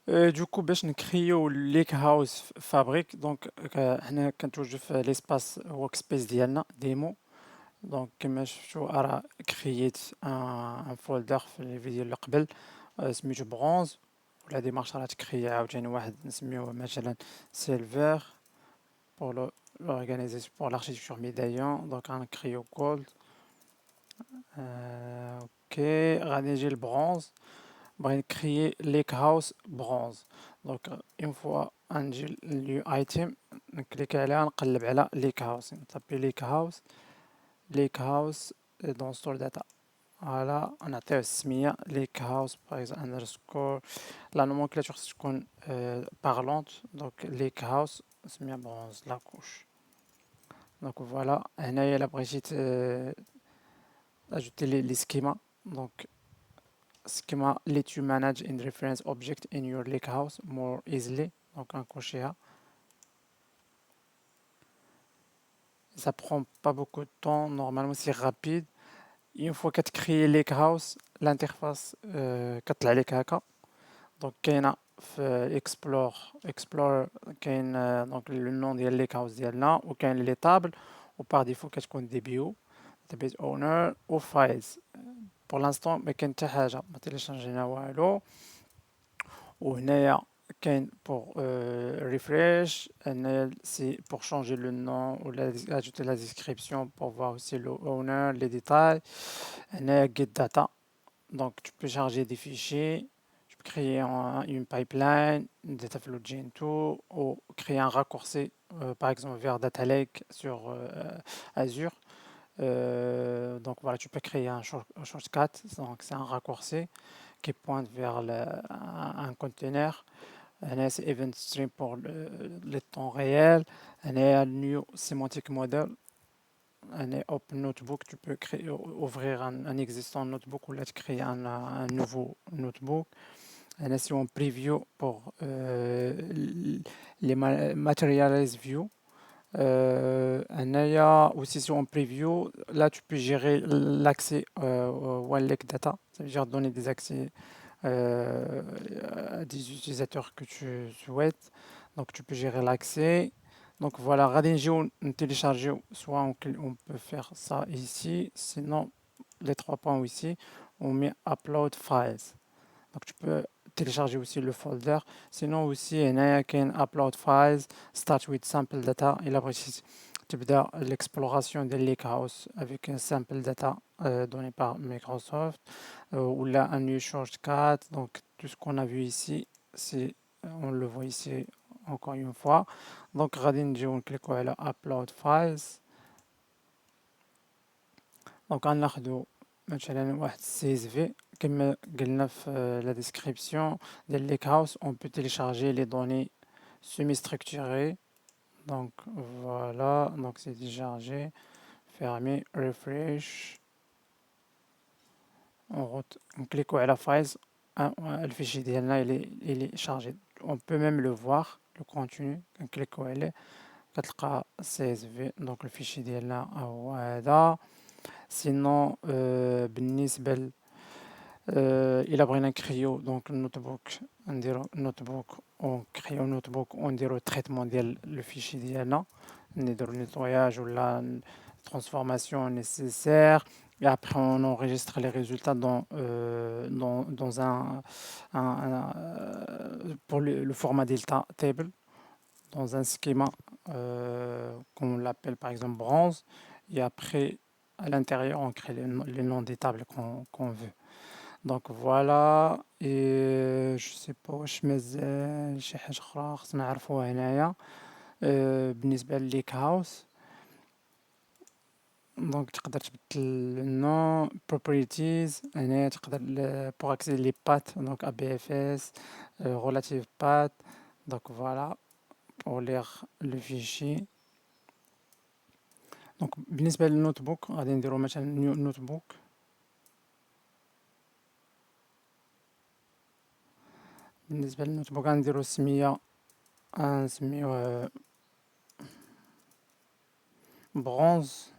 Du coup باش نكريو ليك هاوس فابريك دونك حنا كنتوجد في ليسباس ورك سبيس ديالنا ديمو. دونك كما شفتوا راه كرييت ان فولدر في الفيديو اللي قبل، سميتو برونز. ولا ديمارش راه تكريا عاوتاني واحد نسميوه مثلا سيلفر pour l'organisation pour l'architecture médaillon. Donc غنكريو جولد. اوكي غادي نجي البرونز، بغيت نكريي ليك هاوس برونز. دونك اون فوا غنجي لنيو ايتيم، نكليك عليها نقلب على ليك هاوس، نطابي ليك هاوس. ليك هاوس دون ستور داتا. فوالا نعطيوه السمية ليك هاوس باغ اندرسكور. لا نومونكلاتور خص تكون بارلونت. دونك ليك هاوس سمية برونز لاكوش. دونك فوالا هنايا الا بغيتي اجوتي لي سكيما. دونك schema let you manage in reference object in your lake house more easily. Donc غنكوشيها. Ça prend pas beaucoup de temps, normalement c'est rapide. Une fois كتكري lake house l'interface كطلع لك هكا. دونك كاينه في اكسبلور كاين دونك لو نون ديال ليك هاوس ديالنا، وكاين لي طابل، وبار ديفو كتكون دي بيو داتابيز اونر وفايلز. بور لانستون ما كاين حتى حاجه، ما تيليشارجينا والو. وهنايا كاين pour refresh. هنايا c'est pour changer le nom ou ajouter la description pour voir aussi le owner, les détails. هنايا get data. Donc tu peux charger des fichiers, tu peux créer une pipeline, une data flow Gentoo, ou créer un raccourci, par exemple vers Data Lake sur Azure. Donc voilà, tu peux créer un shortcut, donc c'est un raccourci qui pointe vers un container. C'est Event Stream pour le temps réel. Un New Semantic Model. Un Open Notebook, tu peux ouvrir un existant notebook ou là, tu créer un nouveau notebook. Un si on preview pour les Materialize View. Aussi sur un preview, là tu peux gérer l'accès au OneLake Data, ça veut dire donner des accès à des utilisateurs que tu souhaites. Donc tu peux gérer l'accès. Donc voilà, Radingio, télécharger, soit on peut faire ça ici, sinon les trois points ici, on met Upload Files. Donc tu peux télécharger aussi le folder. Sinon aussi, il y a Upload Files, Start with Sample Data. Et là, tu peux faire l'exploration de Lakehouse avec un sample data donné par Microsoft, ou là un new shortcut. Donc tout ce qu'on a vu ici, on le voit ici encore une fois. Donc on clique sur Upload Files. Donc غناخدو مثلا واحد CSV كما قلنا في la description ديال Lake House. On peut télécharger les données semi-structurées. Donc voilà, donc c'est téléchargé, fermé, refresh. On clique sur la files. Le fichier ديالنا il est chargé. On peut même le voir, le contenu. On clique sur elle كتلقى CSV. donc le fichier ديالنا هو هذا. Sinon بالنسبة إلا بغينا نكريو دونك النوتبوك، نديرو نوتبوك ونكريو نوتبوك ونديرو تريتمون ديال لو فيشي ديالنا، نديرو نيتواياج ولا transformation nécessaire. Et après, on enregistre les résultats dans pour le format Delta Table, dans un schéma qu'on l'appelle par exemple bronze. Et après, à l'intérieur, on crée les noms des tables qu'on veut. Donc voilà. Et je sais pas واش مازال شي حاجة أخرى خصنا نعرفوها هنايا بالنسبة لليك هاوس. دونك تقدر تبدل النوم properties. هنايا تقدر pour accéder les paths donc ABFS relative path. Donc voilà pour lire le fichier. دونك بالنسبة للنوتبوك غادي نديرو مثلا نيو نوتبوك. بالنسبة للنوتبوك غنديرو السمية نسميوه برونز.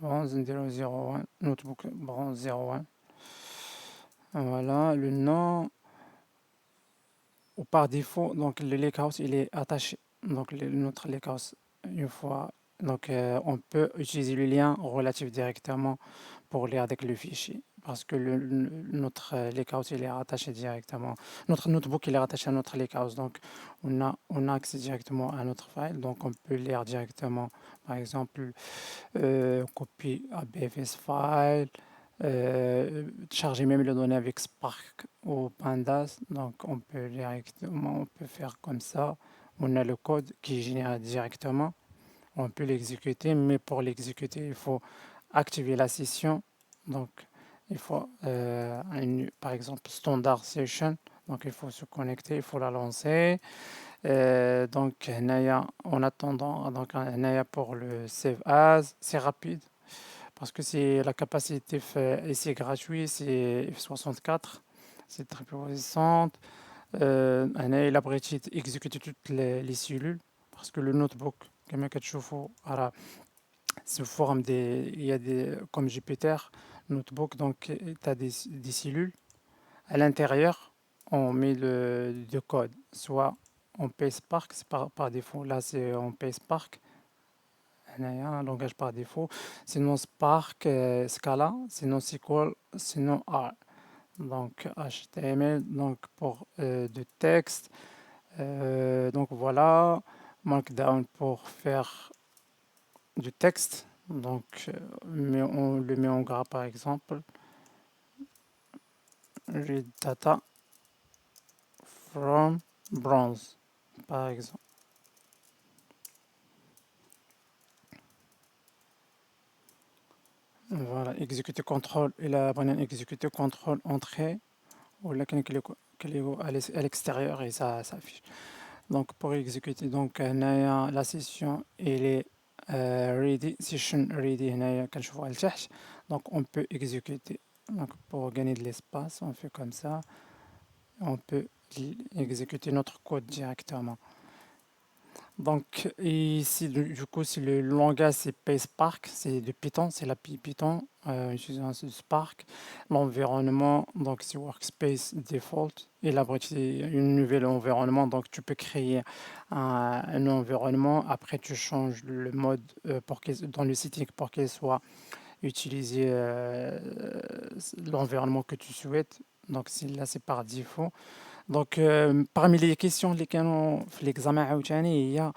برونز نديرو 01 نوتبوك برونز 01. Voilà, le nom, ou par défaut, donc le lakehouse, il est attaché. Donc notre lakehouse, une fois, donc on peut utiliser le lien relatif directement pour lire avec le fichier. Parce que notre lakehouse, il est rattaché directement. Notre notebook, il est rattaché à notre lakehouse. Donc on a accès directement à notre file. Donc on peut lire directement, par exemple, copie ABFS file, charger même les données avec Spark ou Pandas. Donc on peut directement, on peut faire comme ça. On a le code qui est généré directement. On peut l'exécuter, mais pour l'exécuter, il faut activer la session. Donc il faut, par exemple, standard session. Donc il faut se connecter, il faut la lancer. Donc Naya, en attendant, donc Naya pour le save as, c'est rapide parce que c'est la capacité et c'est gratuit, c'est F64, c'est très puissant. Naya il abrécie exécuter toutes les cellules parce que le notebook, كما كتشوفوا راه sous forme il y a des comme Jupyter notebook, donc tu as des cellules à l'intérieur. On met le code, soit en PySpark, c'est par défaut. Là, c'est en PySpark, un langage par défaut. Sinon Spark, Scala, sinon SQL, sinon R. Donc HTML, donc pour de texte. Donc voilà, Markdown pour faire du texte. Donc, mais on le met en gras par exemple. Read data from bronze, par exemple. Voilà, exécuter contrôle إلى بغينا exécuter contrôle entrée ولا كان كليكو à l'extérieur et ça s'affiche. Donc pour exécuter donc هنايا la session elle est ready session ready هنايا كنشوفوها لتحت. Donc on peut exécuter. Donc pour gagner de l'espace on fait comme ça, on peut exécuter notre code directement. Donc ici du coup si le langage c'est PySpark, c'est de Python, c'est l'API Python utilisant ce Spark. L'environnement donc c'est Workspace Default et là c'est une nouvelle environnement, donc tu peux créer un environnement, après tu changes le mode dans le setting pour qu'il soit utilisé l'environnement que tu souhaites. Donc là c'est par défaut. Donc, parmi les questions اللي كانوا في l'examen عاوتاني هي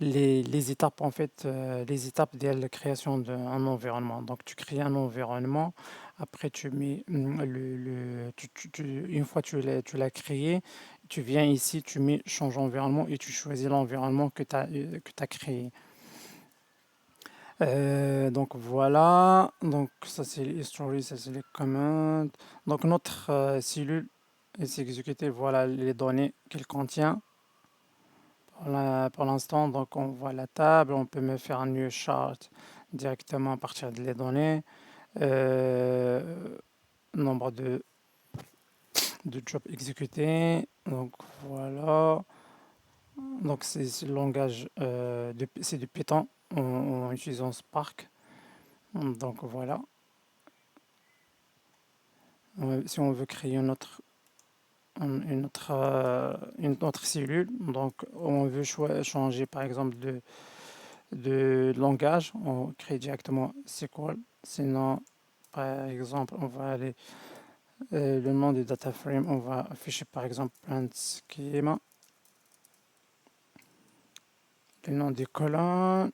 les étapes en fait les étapes de la création d'un environnement. Donc tu crées un environnement, après tu mets une fois tu l'as créé, tu viens ici, tu mets change environnement et tu choisis l'environnement que tu as créé. Donc voilà, donc ça c'est les stories, ça c'est les commandes. Donc notre cellule est exécutée, voilà les données qu'elle contient. Pour l'instant, donc on voit la table, on peut me faire un new chart directement à partir des données. Nombre de jobs exécutés, donc voilà. Donc c'est le langage, c'est du Python en utilisant Spark. Donc voilà. Si on veut créer une autre cellule, donc on veut changer par exemple de langage, on crée directement SQL. Sinon, par exemple, on va aller le nom du data frame, on va afficher par exemple print schema, le nom des colonnes,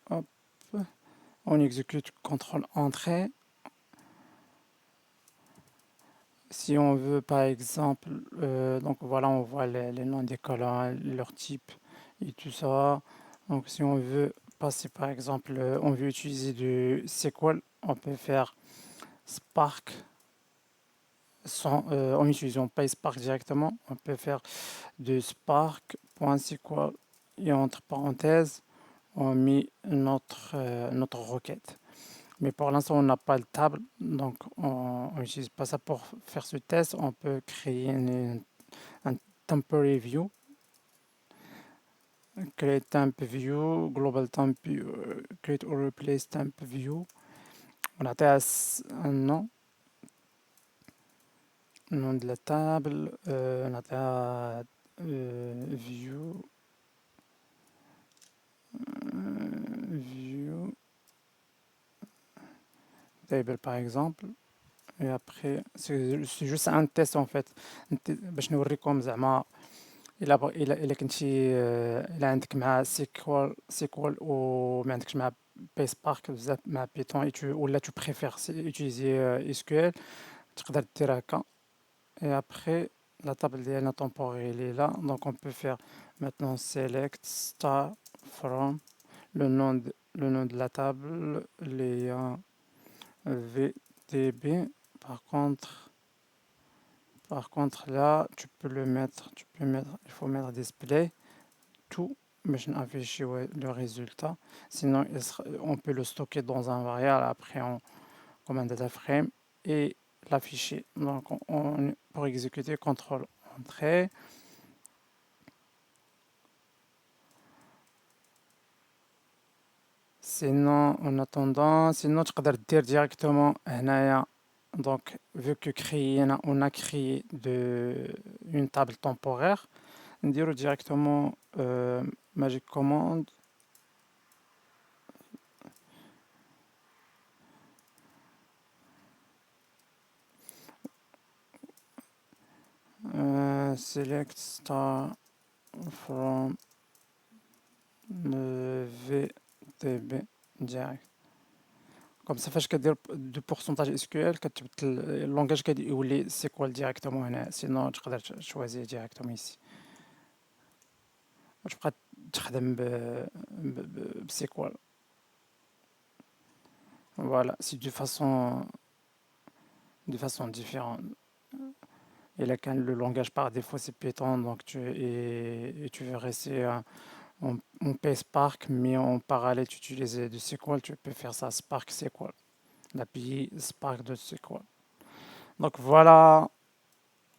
hop, on exécute contrôle entrée. Si on veut par exemple, donc voilà, on voit les noms des colonnes, leur type et tout ça. Donc si on veut passer par exemple, on veut utiliser du SQL, on peut faire Spark en utilisant PySpark directement. On peut faire de spark.sql et entre parenthèses, on met notre requête. Mais pour l'instant, on n'a pas de table, donc on n'utilise pas ça pour faire ce test. On peut créer un temporary view, create temp view, global temp view, create or replace temp view. On a un nom. le nom de la table, نعطيها view, view table par exemple. Et après, c'est juste un test en fait. باش نوريكم زعما الا كنتي الا عندك مع سيكوال وما عندكش مع بي سبارك بزاف مع بيتون ولا تو بريفير utiliser اس كيو ال تقدر دير هكا. Et après, la table ديالنا temporaire elle est là, donc on peut faire maintenant select star from le nom de la table, les VTB. Par contre, là, il faut mettre display tout, mais je n'affiche le résultat. Sinon, on peut le stocker dans un variable après comme un data frame et l'afficher. Donc, pour exécuter, contrôle entrée. Sinon, en attendant, sinon, tu peux dire directement, donc, vu que on a créé une table temporaire, dire directement Magic Command, select star from le VTB direct. Comme ça, فاش كدير دو pourcentage SQL كتبت اللونجاج كيولي سيكوال ديريكتومون هنا. سينون تقدر تشوازيه ديريكتومون ici وتبقى تخدم بسيكوال. Voilà, c'est de façon différente. Et là, quand le langage par défaut c'est Python, donc et tu veux rester en PySpark, mais en parallèle tu utilises du SQL, tu peux faire ça Spark SQL, l'API Spark de SQL. Donc voilà.